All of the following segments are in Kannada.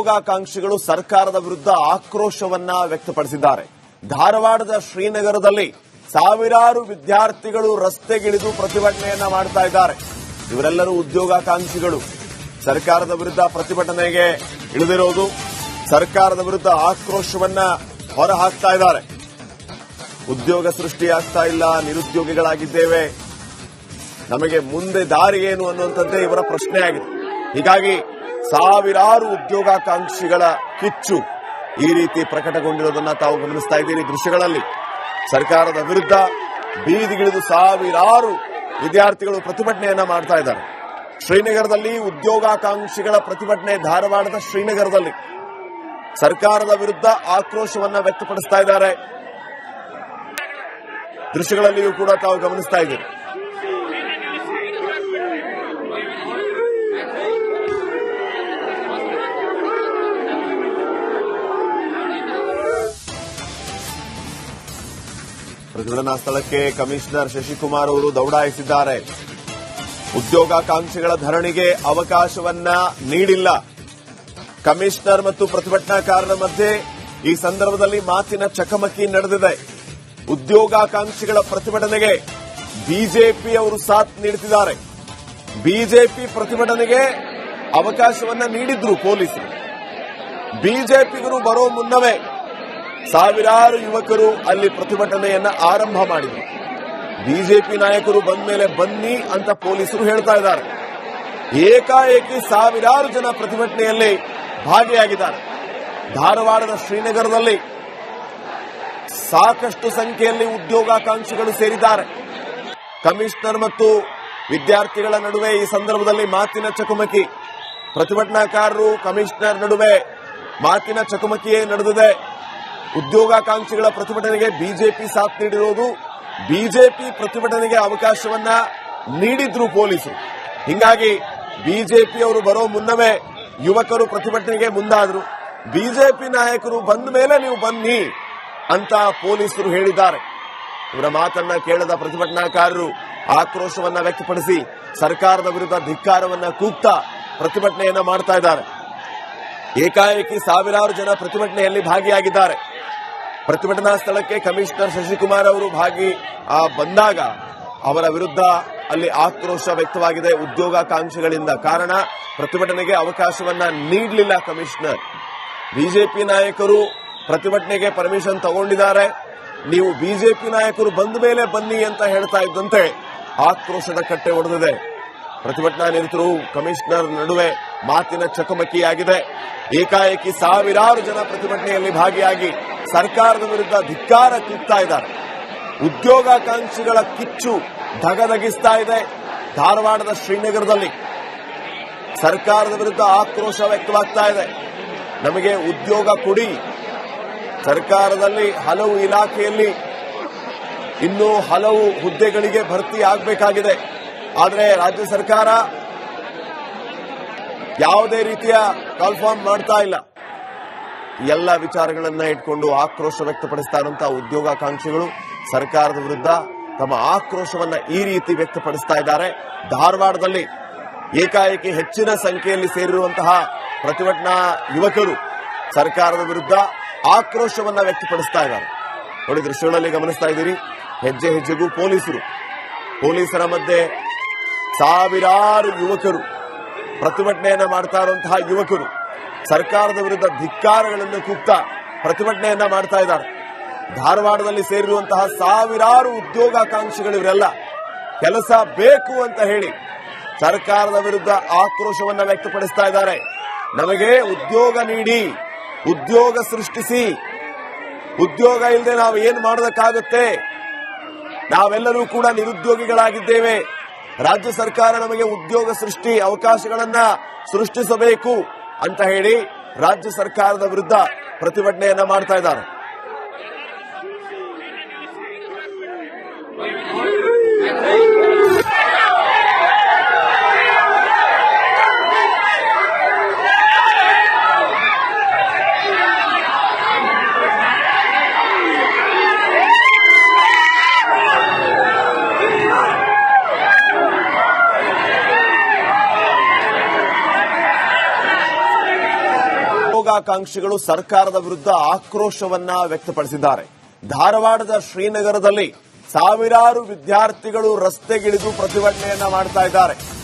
ಉದ್ಯೋಗಾಕಾಂಕ್ಷಿಗಳು ಸರ್ಕಾರದ ವಿರುದ್ಧ ಆಕ್ರೋಶವನ್ನ ವ್ಯಕ್ತಪಡಿಸಿದ್ದಾರೆ. ಧಾರವಾಡದ ಶ್ರೀನಗರದಲ್ಲಿ ಸಾವಿರಾರು ವಿದ್ಯಾರ್ಥಿಗಳು ರಸ್ತೆಗಿಳಿದು ಪ್ರತಿಭಟನೆಯನ್ನ ಮಾಡ್ತಾ ಇದ್ದಾರೆ. ಇವರೆಲ್ಲರೂ ಉದ್ಯೋಗಾಕಾಂಕ್ಷಿಗಳು ಸರ್ಕಾರದ ವಿರುದ್ಧ ಪ್ರತಿಭಟನೆಗೆ ಇಳಿದಿರೋದು, ಸರ್ಕಾರದ ವಿರುದ್ಧ ಆಕ್ರೋಶವನ್ನ ಹೊರಹಾಕ್ತಾ ಇದ್ದಾರೆ. ಉದ್ಯೋಗ ಸೃಷ್ಟಿಯಾಗ್ತಾ ಇಲ್ಲ, ನಿರುದ್ಯೋಗಿಗಳಾಗಿದ್ದೇವೆ, ನಮಗೆ ಮುಂದೆ ದಾರಿ ಏನು ಅನ್ನುವಂಥದ್ದೇ ಇವರ ಪ್ರಶ್ನೆ ಆಗಿದೆ. ಹೀಗಾಗಿ ಸಾವಿರಾರು ಉದ್ಯೋಗಾಕಾಂಕ್ಷಿಗಳ ಕಿಚ್ಚು ಈ ರೀತಿ ಪ್ರಕಟಗೊಂಡಿರೋದನ್ನ ತಾವು ಗಮನಿಸ್ತಾ ಇದ್ದೀರಿ. ದೃಶ್ಯಗಳಲ್ಲಿ ಸರ್ಕಾರದ ವಿರುದ್ಧ ಬೀದಿಗಿಳಿದು ಸಾವಿರಾರು ವಿದ್ಯಾರ್ಥಿಗಳು ಪ್ರತಿಭಟನೆಯನ್ನ ಮಾಡ್ತಾ ಇದ್ದಾರೆ. ಶ್ರೀನಗರದಲ್ಲಿ ಉದ್ಯೋಗಾಕಾಂಕ್ಷಿಗಳ ಪ್ರತಿಭಟನೆ, ಧಾರವಾಡದ ಶ್ರೀನಗರದಲ್ಲಿ ಸರ್ಕಾರದ ವಿರುದ್ಧ ಆಕ್ರೋಶವನ್ನ ವ್ಯಕ್ತಪಡಿಸ್ತಾ ಇದ್ದಾರೆ. ದೃಶ್ಯಗಳಲ್ಲಿಯೂ ಕೂಡ ತಾವು ಗಮನಿಸ್ತಾ ಇದ್ದೀರಿ. ಪ್ರತಿಭಟನಾ ಸ್ಥಳಕ್ಕೆ ಕಮಿಷನರ್ ಶಶಿಕುಮಾರ್ ಅವರು ದೌಡಾಯಿಸಿದ್ದಾರೆ. ಉದ್ಯೋಗಾಕಾಂಕ್ಷಿಗಳ ಧರಣಿಗೆ ಅವಕಾಶವನ್ನ ನೀಡಿಲ್ಲ. ಕಮಿಷನರ್ ಮತ್ತು ಪ್ರತಿಭಟನಾಕಾರರ ಮಧ್ಯೆ ಈ ಸಂದರ್ಭದಲ್ಲಿ ಮಾತಿನ ಚಕಮಕಿ ನಡೆದಿದೆ. ಉದ್ಯೋಗಾಕಾಂಕ್ಷಿಗಳ ಪ್ರತಿಭಟನೆಗೆ ಬಿಜೆಪಿ ಅವರು ಸಾಥ್ ನೀಡುತ್ತಿದ್ದಾರೆ. ಬಿಜೆಪಿ ಪ್ರತಿಭಟನೆಗೆ ಅವಕಾಶವನ್ನ ನೀಡಿದ್ರು ಪೊಲೀಸರು. ಬಿಜೆಪಿಗರು ಬರೋ ಮುನ್ನವೇ ಸಾವಿರಾರು ಯುವಕರು ಅಲ್ಲಿ ಪ್ರತಿಭಟನೆಯನ್ನ ಆರಂಭ ಮಾಡಿದರು. ಬಿಜೆಪಿ ನಾಯಕರು ಬಂದ ಮೇಲೆ ಬನ್ನಿ ಅಂತ ಪೊಲೀಸರು ಹೇಳ್ತಾ ಇದ್ದಾರೆ. ಏಕಾಏಕಿ ಸಾವಿರಾರು ಜನ ಪ್ರತಿಭಟನೆಯಲ್ಲಿ ಭಾಗಿಯಾಗಿದ್ದಾರೆ. ಧಾರವಾಡದ ಶ್ರೀನಗರದಲ್ಲಿ ಸಾಕಷ್ಟು ಸಂಖ್ಯೆಯಲ್ಲಿ ಉದ್ಯೋಗಾಕಾಂಕ್ಷಿಗಳು ಸೇರಿದ್ದಾರೆ. ಕಮಿಷನರ್ ಮತ್ತು ವಿದ್ಯಾರ್ಥಿಗಳ ನಡುವೆ ಈ ಸಂದರ್ಭದಲ್ಲಿ ಮಾತಿನ ಚಕಮಕಿ, ಪ್ರತಿಭಟನಾಕಾರರು ಕಮಿಷನರ್ ನಡುವೆ ಮಾತಿನ ಚಕಮಕಿಯೇ ನಡೆದಿದೆ. ಉದ್ಯೋಗಾಕಾಂಕ್ಷಿಗಳ ಪ್ರತಿಭಟನೆಗೆ ಬಿಜೆಪಿ ಸಾಥ್ ನೀಡಿರುವುದು, ಬಿಜೆಪಿ ಪ್ರತಿಭಟನೆಗೆ ಅವಕಾಶವನ್ನ ನೀಡಿದ್ರು ಪೊಲೀಸರು. ಹೀಗಾಗಿ ಬಿಜೆಪಿಯವರು ಬರೋ ಮುನ್ನವೇ ಯುವಕರು ಪ್ರತಿಭಟನೆಗೆ ಮುಂದಾದರು. ಬಿಜೆಪಿ ನಾಯಕರು ಬಂದ ಮೇಲೆ ನೀವು ಬನ್ನಿ ಅಂತ ಪೊಲೀಸರು ಹೇಳಿದ್ದಾರೆ. ಇವರ ಮಾತನ್ನ ಕೇಳದ ಪ್ರತಿಭಟನಾಕಾರರು ಆಕ್ರೋಶವನ್ನ ವ್ಯಕ್ತಪಡಿಸಿ ಸರ್ಕಾರದ ವಿರುದ್ಧ ಧಿಕ್ಕಾರವನ್ನ ಕೂಗ್ತಾ ಪ್ರತಿಭಟನೆಯನ್ನ ಮಾಡ್ತಾ ಇದ್ದಾರೆ. ಏಕಾಏಕಿ ಸಾವಿರಾರು ಜನ ಪ್ರತಿಭಟನೆಯಲ್ಲಿ ಭಾಗಿಯಾಗಿದ್ದಾರೆ. ಪ್ರತಿಭಟನಾ ಸ್ಥಳಕ್ಕೆ ಕಮಿಷನರ್ ಶಶಿಕುಮಾರ್ ಅವರು ಬಂದಾಗ ಅವರ ವಿರುದ್ಧ ಅಲ್ಲಿ ಆಕ್ರೋಶ ವ್ಯಕ್ತವಾಗಿದೆ ಉದ್ಯೋಗಾಕಾಂಕ್ಷಿಗಳಿಂದ. ಕಾರಣ, ಪ್ರತಿಭಟನೆಗೆ ಅವಕಾಶವನ್ನ ನೀಡಲಿಲ್ಲ ಕಮಿಷನರ್. ಬಿಜೆಪಿ ನಾಯಕರು ಪ್ರತಿಭಟನೆಗೆ ಪರ್ಮಿಷನ್ ತಗೊಂಡಿದ್ದಾರೆ. ನೀವು ಬಿಜೆಪಿ ನಾಯಕರು ಬಂದ ಮೇಲೆ ಬನ್ನಿ ಅಂತ ಹೇಳ್ತಾ ಇದ್ದಂತೆ ಆಕ್ರೋಶದ ಕಟ್ಟೆ ಒಡೆದಿದೆ. ಪ್ರತಿಭಟನಾ ನಿರತರು ಕಮಿಷನರ್ ನಡುವೆ ಮಾತಿನ ಚಕಮಕಿಯಾಗಿದೆ. ಏಕಾಏಕಿ ಸಾವಿರಾರು ಜನ ಪ್ರತಿಭಟನೆಯಲ್ಲಿ ಭಾಗಿಯಾಗಿ ಸರ್ಕಾರದ ವಿರುದ್ಧ ಧಿಕ್ಕಾರ ಕೂಗ್ತಾ ಇದ್ದಾರೆ. ಉದ್ಯೋಗಾಕಾಂಕ್ಷಿಗಳ ಕಿಚ್ಚು ಧಗಧಗಿಸ್ತಾ ಇದೆ. ಧಾರವಾಡದ ಶ್ರೀನಗರದಲ್ಲಿ ಸರ್ಕಾರದ ವಿರುದ್ಧ ಆಕ್ರೋಶ ವ್ಯಕ್ತವಾಗ್ತಾ ಇದೆ. ನಮಗೆ ಉದ್ಯೋಗ ಕೊಡಿ. ಸರ್ಕಾರದಲ್ಲಿ ಹಲವು ಇಲಾಖೆಯಲ್ಲಿ ಇನ್ನೂ ಹಲವು ಹುದ್ದೆಗಳಿಗೆ ಭರ್ತಿ ಆಗಬೇಕಾಗಿದೆ. ಆದರೆ ರಾಜ್ಯ ಸರ್ಕಾರ ಯಾವುದೇ ರೀತಿಯ ಕಾಲ್ಫಾರ್ಮ್ ಮಾಡ್ತಾ ಇಲ್ಲ. ಎಲ್ಲ ವಿಚಾರಗಳನ್ನ ಇಟ್ಕೊಂಡು ಆಕ್ರೋಶ ವ್ಯಕ್ತಪಡಿಸ್ತಾ ಇರುವಂತಹ ಉದ್ಯೋಗಾಕಾಂಕ್ಷಿಗಳು ಸರ್ಕಾರದ ವಿರುದ್ಧ ತಮ್ಮ ಆಕ್ರೋಶವನ್ನ ಈ ರೀತಿ ವ್ಯಕ್ತಪಡಿಸ್ತಾ ಇದ್ದಾರೆ. ಧಾರವಾಡದಲ್ಲಿ ಏಕಾಏಕಿ ಹೆಚ್ಚಿನ ಸಂಖ್ಯೆಯಲ್ಲಿ ಸೇರಿರುವಂತಹ ಪ್ರತಿಭಟನಾ ಯುವಕರು ಸರ್ಕಾರದ ವಿರುದ್ಧ ಆಕ್ರೋಶವನ್ನ ವ್ಯಕ್ತಪಡಿಸ್ತಾ ಇದ್ದಾರೆ. ನೋಡಿ, ದೃಶ್ಯಗಳಲ್ಲಿ ಗಮನಿಸ್ತಾ ಇದ್ದೀರಿ. ಹೆಜ್ಜೆ ಹೆಜ್ಜೆಗೂ ಪೊಲೀಸರ ಮಧ್ಯೆ ಸಾವಿರಾರು ಯುವಕರು ಪ್ರತಿಭಟನೆಯನ್ನ ಮಾಡ್ತಾ ಇರುವಂತಹ ಯುವಕರು ಸರ್ಕಾರದ ವಿರುದ್ಧ ಧಿಕ್ಕಾರಗಳನ್ನು ಕೂಗ್ತಾ ಪ್ರತಿಭಟನೆಯನ್ನ ಮಾಡ್ತಾ ಇದ್ದಾರೆ. ಧಾರವಾಡದಲ್ಲಿ ಸೇರಿರುವಂತಹ ಸಾವಿರಾರು ಉದ್ಯೋಗಾಕಾಂಕ್ಷಿಗಳು ಇವರೆಲ್ಲ ಕೆಲಸ ಬೇಕು ಅಂತ ಹೇಳಿ ಸರ್ಕಾರದ ವಿರುದ್ಧ ಆಕ್ರೋಶವನ್ನ ವ್ಯಕ್ತಪಡಿಸ್ತಾ ಇದ್ದಾರೆ. ನಮಗೆ ಉದ್ಯೋಗ ನೀಡಿ, ಉದ್ಯೋಗ ಸೃಷ್ಟಿಸಿ, ಉದ್ಯೋಗ ಇಲ್ಲದೆ ನಾವು ಏನು ಮಾಡೋದಕ್ಕಾಗುತ್ತೆ, ನಾವೆಲ್ಲರೂ ಕೂಡ ನಿರುದ್ಯೋಗಿಗಳಾಗಿದ್ದೇವೆ, ರಾಜ್ಯ ಸರ್ಕಾರ ನಮಗೆ ಉದ್ಯೋಗ ಸೃಷ್ಟಿ ಅವಕಾಶಗಳನ್ನ ಸೃಷ್ಟಿಸಬೇಕು ಅಂತ ಹೇಳಿ ರಾಜ್ಯ ಸರ್ಕಾರದ ವಿರುದ್ಧ ಪ್ರತಿಭಟನೆಯನ್ನ ಮಾಡ್ತಾ ಇದ್ದಾರೆ. ಉದ್ಯೋಗಾಕಾಂಕ್ಷಿಗಳು ಸರ್ಕಾರದ ವಿರುದ್ಧ ಆಕ್ರೋಶವನ್ನ ವ್ಯಕ್ತಪಡಿಸಿದ್ದಾರೆ. ಧಾರವಾಡದ ಶ್ರೀನಗರದಲ್ಲಿ ಸಾವಿರಾರು ವಿದ್ಯಾರ್ಥಿಗಳು ರಸ್ತೆಗಿಳಿದು ಪ್ರತಿಭಟನೆಯನ್ನ ಮಾಡ್ತಾ ಇದ್ದಾರೆ.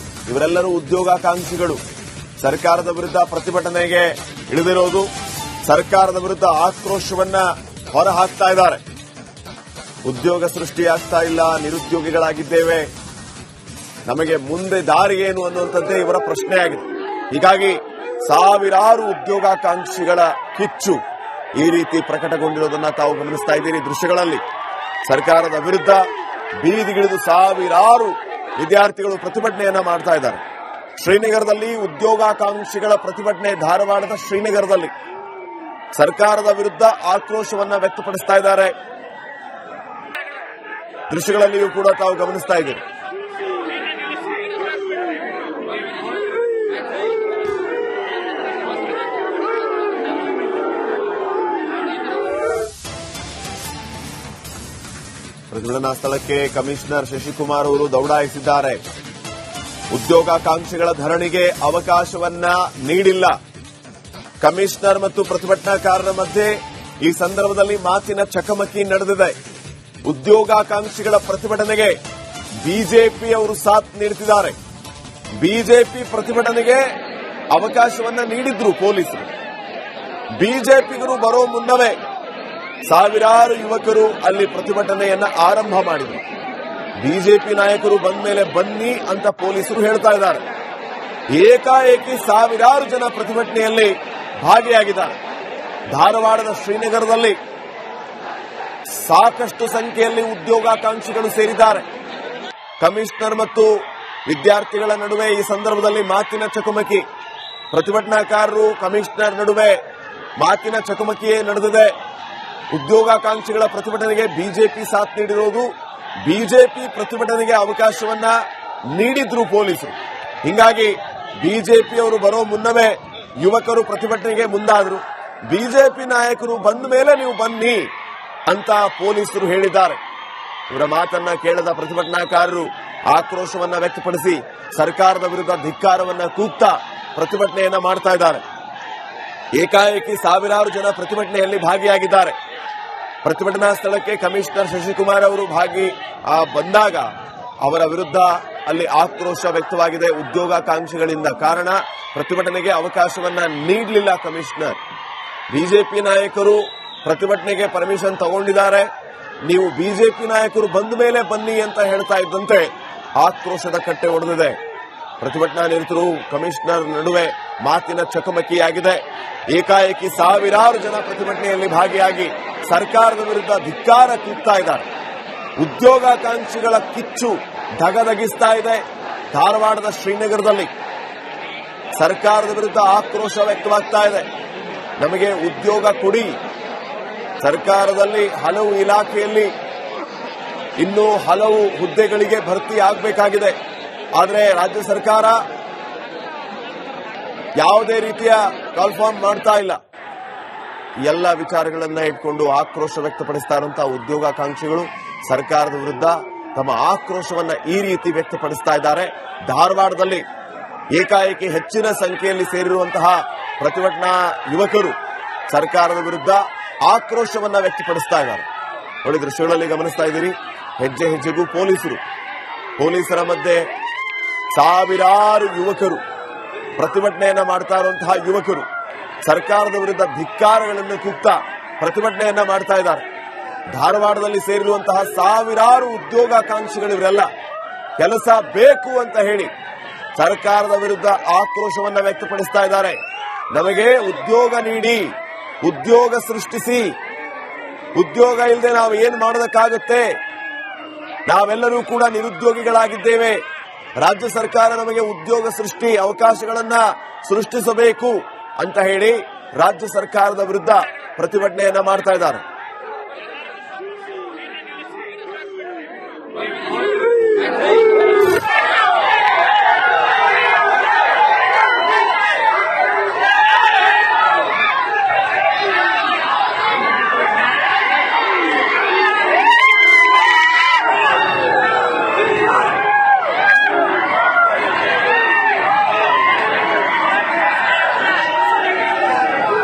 ಇವರೆಲ್ಲರೂ ಉದ್ಯೋಗಾಕಾಂಕ್ಷಿಗಳು ಸರ್ಕಾರದ ವಿರುದ್ಧ ಪ್ರತಿಭಟನೆಗೆ ಇಳಿದಿರೋದು, ಸರ್ಕಾರದ ವಿರುದ್ಧ ಆಕ್ರೋಶವನ್ನ ಹೊರಹಾಕ್ತಾ ಇದ್ದಾರೆ. ಉದ್ಯೋಗ ಸೃಷ್ಟಿಯಾಗ್ತಾ ಇಲ್ಲ, ನಿರುದ್ಯೋಗಿಗಳಾಗಿದ್ದೇವೆ, ನಮಗೆ ಮುಂದೆ ದಾರಿ ಏನು ಅನ್ನುವಂಥದ್ದೇ ಇವರ ಪ್ರಶ್ನೆಯಾಗಿದೆ. ಹೀಗಾಗಿ ಸಾವಿರಾರು ಉದ್ಯೋಗಾಕಾಂಕ್ಷಿಗಳ ಕಿಚ್ಚು ಈ ರೀತಿ ಪ್ರಕಟಗೊಂಡಿರೋದನ್ನ ತಾವು ಗಮನಿಸ್ತಾ ಇದ್ದೀರಿ. ದೃಶ್ಯಗಳಲ್ಲಿ ಸರ್ಕಾರದ ವಿರುದ್ಧ ಬೀದಿಗಿಳಿದು ಸಾವಿರಾರು ವಿದ್ಯಾರ್ಥಿಗಳು ಪ್ರತಿಭಟನೆಯನ್ನ ಮಾಡ್ತಾ ಇದ್ದಾರೆ. ಶ್ರೀನಗರದಲ್ಲಿ ಉದ್ಯೋಗಾಕಾಂಕ್ಷಿಗಳ ಪ್ರತಿಭಟನೆ, ಧಾರವಾಡದ ಶ್ರೀನಗರದಲ್ಲಿ ಸರ್ಕಾರದ ವಿರುದ್ಧ ಆಕ್ರೋಶವನ್ನ ವ್ಯಕ್ತಪಡಿಸ್ತಾ ಇದ್ದಾರೆ. ದೃಶ್ಯಗಳಲ್ಲಿಯೂ ಕೂಡ ತಾವು ಗಮನಿಸ್ತಾ ಇದ್ದೀರಿ. ಪ್ರತಿಭಟನಾ ಸ್ಥಳಕ್ಕೆ ಕಮಿಷನರ್ ಶಶಿಕುಮಾರ್ ಅವರು ದೌಡಾಯಿಸಿದ್ದಾರೆ. ಉದ್ಯೋಗಾಕಾಂಕ್ಷಿಗಳ ಧರಣಿಗೆ ಅವಕಾಶವನ್ನ ನೀಡಿಲ್ಲ. ಕಮಿಷನರ್ ಮತ್ತು ಪ್ರತಿಭಟನಾಕಾರರ ಮಧ್ಯೆ ಈ ಸಂದರ್ಭದಲ್ಲಿ ಮಾತಿನ ಚಕಮಕಿ ನಡೆದಿದೆ. ಉದ್ಯೋಗಾಕಾಂಕ್ಷಿಗಳ ಪ್ರತಿಭಟನೆಗೆ ಬಿಜೆಪಿ ಅವರು ಸಾಥ್ ನೀಡುತ್ತಿದ್ದಾರೆ. ಬಿಜೆಪಿ ಪ್ರತಿಭಟನೆಗೆ ಅವಕಾಶವನ್ನ ನೀಡಿದ್ರು ಪೊಲೀಸರು. ಬಿಜೆಪಿಗರು ಬರೋ ಮುನ್ನವೇ ಸಾವಿರಾರು ಯುವಕರು ಅಲ್ಲಿ ಪ್ರತಿಭಟನೆಯನ್ನ ಆರಂಭ ಮಾಡಿದರು. ಬಿಜೆಪಿ ನಾಯಕರು ಬಂದ ಮೇಲೆ ಬನ್ನಿ ಅಂತ ಪೊಲೀಸರು ಹೇಳ್ತಾ ಇದ್ದಾರೆ. ಏಕಾಏಕಿ ಸಾವಿರಾರು ಜನ ಪ್ರತಿಭಟನೆಯಲ್ಲಿ ಭಾಗಿಯಾಗಿದ್ದಾರೆ. ಧಾರವಾಡದ ಶ್ರೀನಗರದಲ್ಲಿ ಸಾಕಷ್ಟು ಸಂಖ್ಯೆಯಲ್ಲಿ ಉದ್ಯೋಗಾಕಾಂಕ್ಷಿಗಳು ಸೇರಿದ್ದಾರೆ. ಕಮಿಷನರ್ ಮತ್ತು ವಿದ್ಯಾರ್ಥಿಗಳ ನಡುವೆ ಈ ಸಂದರ್ಭದಲ್ಲಿ ಮಾತಿನ ಚಕಮಕಿ, ಪ್ರತಿಭಟನಾಕಾರರು ಕಮಿಷನರ್ ನಡುವೆ ಮಾತಿನ ಚಕಮಕಿಯೇ ನಡೆದಿದೆ. ಉದ್ಯೋಗಾಕಾಂಕ್ಷಿಗಳ ಪ್ರತಿಭಟನೆಗೆ ಬಿಜೆಪಿ ಸಾಥ್ ನೀಡಿರುವುದು, ಬಿಜೆಪಿ ಪ್ರತಿಭಟನೆಗೆ ಅವಕಾಶವನ್ನ ನೀಡಿದ್ರು ಪೊಲೀಸರು. ಹೀಗಾಗಿ ಬಿಜೆಪಿಯವರು ಬರೋ ಮುನ್ನವೇ ಯುವಕರು ಪ್ರತಿಭಟನೆಗೆ ಮುಂದಾದರು. ಬಿಜೆಪಿ ನಾಯಕರು ಬಂದ ಮೇಲೆ ನೀವು ಬನ್ನಿ ಅಂತ ಪೊಲೀಸರು ಹೇಳಿದ್ದಾರೆ. ಇವರ ಮಾತನ್ನ ಕೇಳದ ಪ್ರತಿಭಟನಾಕಾರರು ಆಕ್ರೋಶವನ್ನ ವ್ಯಕ್ತಪಡಿಸಿ ಸರ್ಕಾರದ ವಿರುದ್ಧ ಧಿಕ್ಕಾರವನ್ನ ಕೂಗ್ತಾ ಪ್ರತಿಭಟನೆಯನ್ನ ಮಾಡ್ತಾ ಇದ್ದಾರೆ. ಏಕಾಏಕಿ ಸಾವಿರಾರು ಜನ ಪ್ರತಿಭಟನೆಯಲ್ಲಿ ಭಾಗಿಯಾಗಿದ್ದಾರೆ. ಪ್ರತಿಭಟನಾ ಸ್ಥಳಕ್ಕೆ ಕಮಿಷನರ್ ಶಶಿಕುಮಾರ್ ಅವರು ಬಂದಾಗ ಅವರ ವಿರುದ್ಧ ಅಲ್ಲಿ ಆಕ್ರೋಶ ವ್ಯಕ್ತವಾಗಿದೆ ಉದ್ಯೋಗಾಕಾಂಕ್ಷಿಗಳಿಂದ. ಕಾರಣ ಪ್ರತಿಭಟನೆಗೆ ಅವಕಾಶವನ್ನ ನೀಡಲಿಲ್ಲ ಕಮಿಷನರ್. ಬಿಜೆಪಿ ನಾಯಕರು ಪ್ರತಿಭಟನೆಗೆ ಪರ್ಮಿಷನ್ ತಗೊಂಡಿದ್ದಾರೆ. ನೀವು ಬಿಜೆಪಿ ನಾಯಕರು ಬಂದ ಮೇಲೆ ಬನ್ನಿ ಅಂತ ಹೇಳ್ತಾ ಇದ್ದಂತೆ ಆಕ್ರೋಶದ ಕಟ್ಟೆ ಒಡೆದಿದೆ. ಪ್ರತಿಭಟನಾ ನಿರತರು ಕಮಿಷನರ್ ನಡುವೆ ಮಾತಿನ ಚಕಮಕಿಯಾಗಿದೆ. ಏಕಾಏಕಿ ಸಾವಿರಾರು ಜನ ಪ್ರತಿಭಟನೆಯಲ್ಲಿ ಭಾಗಿಯಾಗಿ ಸರ್ಕಾರದ ವಿರುದ್ಧ ಧಿಕ್ಕಾರ ಕೂಗ್ತಾ ಇದ್ದಾರೆ. ಉದ್ಯೋಗಾಕಾಂಕ್ಷಿಗಳ ಕಿಚ್ಚು ಧಗಧಗಿಸ್ತಾ ಇದೆ. ಧಾರವಾಡದ ಶ್ರೀನಗರದಲ್ಲಿ ಸರ್ಕಾರದ ವಿರುದ್ಧ ಆಕ್ರೋಶ ವ್ಯಕ್ತವಾಗ್ತಾ ಇದೆ. ನಮಗೆ ಉದ್ಯೋಗ ಕೊಡಿ, ಸರ್ಕಾರದಲ್ಲಿ ಹಲವು ಇಲಾಖೆಯಲ್ಲಿ ಇನ್ನೂ ಹಲವು ಹುದ್ದೆಗಳಿಗೆ ಭರ್ತಿ ಆಗಬೇಕಾಗಿದೆ. ಆದರೆ ರಾಜ್ಯ ಸರ್ಕಾರ ಯಾವುದೇ ರೀತಿಯ ಕನ್ಫರ್ಮ್ ಮಾಡ್ತಾ ಇಲ್ಲ. ಎಲ್ಲ ವಿಚಾರಗಳನ್ನ ಇಟ್ಕೊಂಡು ಆಕ್ರೋಶ ವ್ಯಕ್ತಪಡಿಸ್ತಾ ಇರುವಂತಹ ಉದ್ಯೋಗಾಕಾಂಕ್ಷಿಗಳು ಸರ್ಕಾರದ ವಿರುದ್ಧ ತಮ್ಮ ಆಕ್ರೋಶವನ್ನ ಈ ರೀತಿ ವ್ಯಕ್ತಪಡಿಸ್ತಾ ಇದ್ದಾರೆ. ಧಾರವಾಡದಲ್ಲಿ ಏಕಾಏಕಿ ಹೆಚ್ಚಿನ ಸಂಖ್ಯೆಯಲ್ಲಿ ಸೇರಿರುವಂತಹ ಪ್ರತಿಭಟನಾ ಯುವಕರು ಸರ್ಕಾರದ ವಿರುದ್ಧ ಆಕ್ರೋಶವನ್ನ ವ್ಯಕ್ತಪಡಿಸ್ತಾ ಇದ್ದಾರೆ. ನೋಡಿ, ದೃಶ್ಯಗಳಲ್ಲಿ ಗಮನಿಸ್ತಾ ಇದ್ದೀರಿ. ಹೆಜ್ಜೆ ಹೆಜ್ಜೆಗೂ ಪೊಲೀಸರ ಮಧ್ಯೆ ಸಾವಿರಾರು ಯುವಕರು ಪ್ರತಿಭಟನೆಯನ್ನ ಮಾಡ್ತಾ ಇರುವಂತಹ ಯುವಕರು ಸರ್ಕಾರದ ವಿರುದ್ಧ ಧಿಕ್ಕಾರಗಳನ್ನು ಕೂಗ್ತಾ ಪ್ರತಿಭಟನೆಯನ್ನ ಮಾಡ್ತಾ ಇದ್ದಾರೆ. ಧಾರವಾಡದಲ್ಲಿ ಸೇರಿರುವಂತಹ ಸಾವಿರಾರು ಉದ್ಯೋಗಾಕಾಂಕ್ಷಿಗಳು ಇವರೆಲ್ಲ ಕೆಲಸ ಬೇಕು ಅಂತ ಹೇಳಿ ಸರ್ಕಾರದ ವಿರುದ್ಧ ಆಕ್ರೋಶವನ್ನ ವ್ಯಕ್ತಪಡಿಸ್ತಾ ಇದ್ದಾರೆ. ನಮಗೆ ಉದ್ಯೋಗ ನೀಡಿ, ಉದ್ಯೋಗ ಸೃಷ್ಟಿಸಿ, ಉದ್ಯೋಗ ಇಲ್ಲದೆ ನಾವು ಏನು ಮಾಡೋದಕ್ಕಾಗುತ್ತೆ, ನಾವೆಲ್ಲರೂ ಕೂಡ ನಿರುದ್ಯೋಗಿಗಳಾಗಿದ್ದೇವೆ, ರಾಜ್ಯ ಸರ್ಕಾರ ನಮಗೆ ಉದ್ಯೋಗ ಸೃಷ್ಟಿ ಅವಕಾಶಗಳನ್ನ ಸೃಷ್ಟಿಸಬೇಕು ಅಂತ ಹೇಳಿ ರಾಜ್ಯ ಸರ್ಕಾರದ ವಿರುದ್ಧ ಪ್ರತಿಭಟನೆಯನ್ನ ಮಾಡ್ತಾ ಇದ್ದಾರೆ.